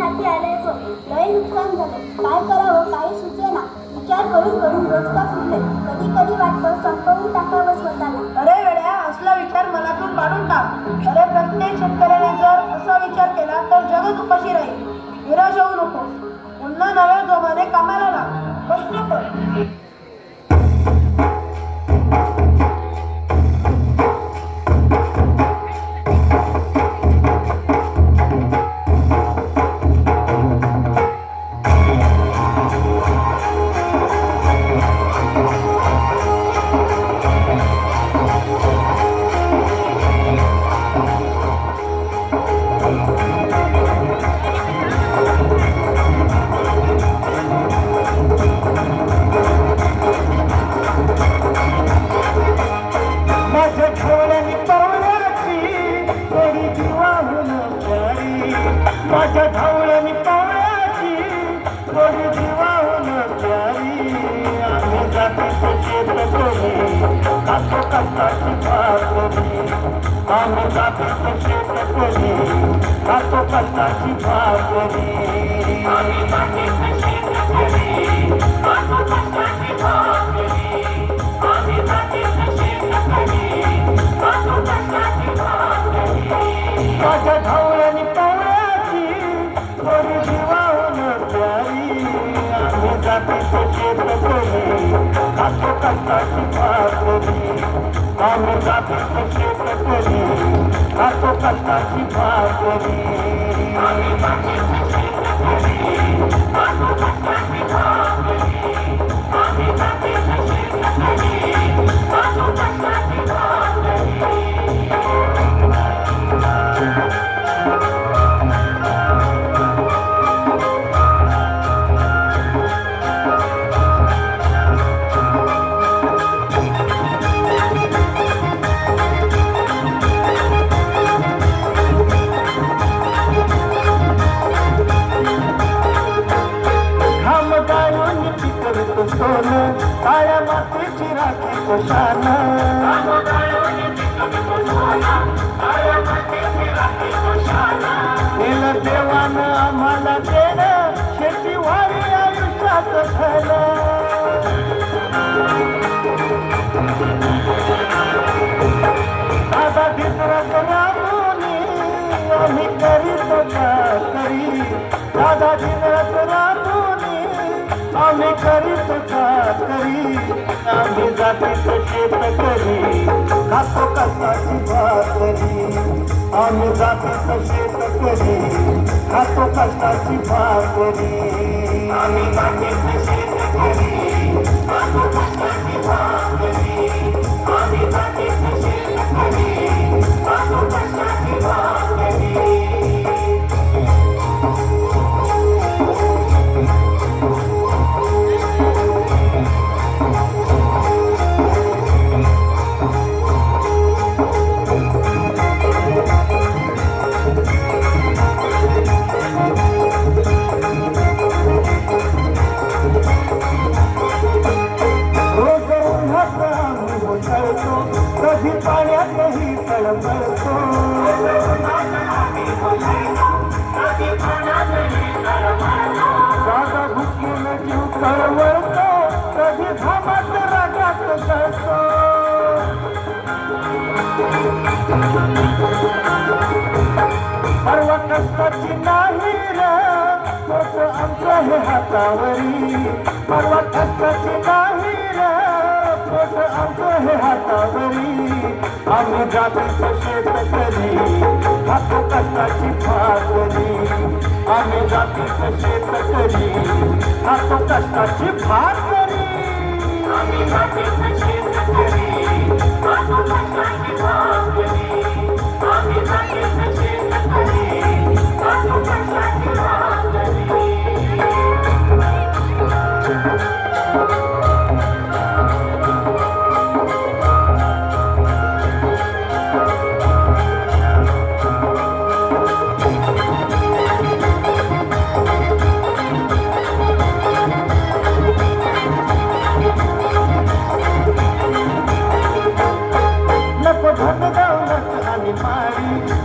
हाती आलाय बघ. लय नुकसान झालं. काय करावं काही सुचेना. विचार करून करून रस्ता फुटले. कधी कधी वाटतं संपवून टाकावं स्वतःला. अरे वेड्या, असला विचार मनातून काढून टाक. अरे प्रत्येक शेतकऱ्याने जर असा विचार केला तर जगच उपाशी राहील. निराश होऊ नको. पुन्हा नव्या जोमाने कामाला लाग. कष्ट कर. माझ्या धावळ्यानी पावळ्याची थोडी जीवाहून प्यारी. आम्ही जातीचं शेत करी कातो कष्टाची भाकरी. आम्ही जातीचं शेत करी कातो कष्टाची भाकरी. आम्ही जातीचं शेत करी कातो कष्टाची भाकरी. आम्ही जातीचं शेत करी कातो कष्टाची भाकरी. माझ्या धावळ्यानी थोडी जीवाहून प्यारी. आम्ही जातीचं शेत करी कातो कष्टाची भाकरी. आम्ही जातीचं शेत करी कातो कष्टाची भाकरी. आम्ही जातीचं शेत करी कातो कष्टाची भाकरी. आम्ही जातीचं शेत करी कातो कष्टाची भाकरी. सोनं काळ्या मातीची राखीचं शान. केलं देवानं आम्हाला देणं शेतीवाडी आयुष्याचं झालं. दादा धिजराचं राबुनी आम्ही करीत करी. दादा धिजराचं राबुनी आम्ही करीत करी. आम्ही जातीचं शेत करी खातो कष्टाची भाकरी. आम्ही जातीचं शेत करी खातो कष्टाची भाकरी. आम्ही जातीचं शेत करी खातो कष्टाची भाकरी. आम्ही जातीचं शेत करी खातो कष्टाची भाकरी. कधी पाण्यातही तळमळतो. दादा भुकेनं जीव तळमळतो. कधी घामात रागात जळतो. परवा कष्टाची नाही रे पोट आमचं हे हातावरी. परवा कष्टाची नाही रे पोट आमचं हे हातावरी. आम्ही जातीचं शेत करी खातो कष्टाची भाकरी. आम्ही जातीचं शेत करी खातो कष्टाची भाकरी. आम्ही जातीचं शेत करी खातो कष्टाची भाकरी. आम्ही जातीचं शेत करी खातो कष्टाची भाकरी.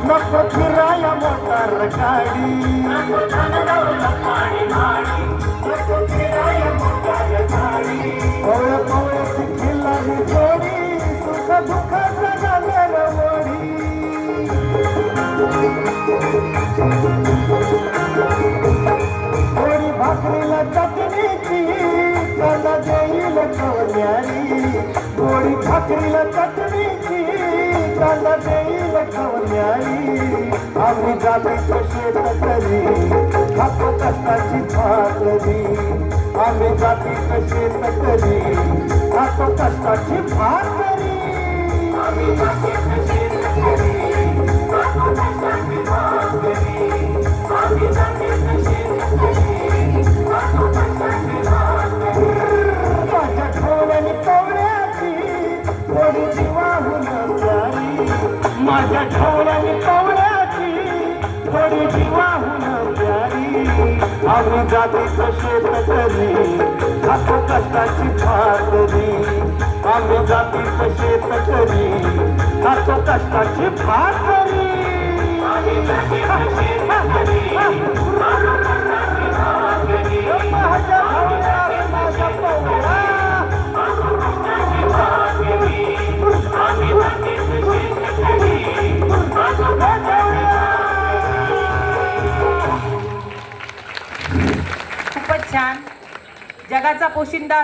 नको फिराया मोटार गाडी. भाकरीला चटणीची कांदा देईल कवल्याई आम्ही जातीचं शेतकरी खातो कष्टाची भाकरी आम्ही जातीचं शेतकरी खातो कष्टाची भाकरी आम्ही जातीचं शेतकरी खातो कष्टाची भाकरी आम्ही जातीचं शेतकरी खातो कष्टाची भाकरी माझ्या ढोल्याने कवड्याची थोडी जीवाहून प्यारी माझ्या ढोल्याने कवड्याची थोडी जीवाहून प्यारी आम्ही जातीचं शेतकरी खातो कष्टाची भाकरी आम्ही जातीचं शेतकरी खातो कष्टाची भाकरी आम्ही जातीचं शेतकरी खातो कष्टाची भाकरी माझ्या ढोल्या माझ्या कवड्या खूपच छान. जगाचा पोशिंदा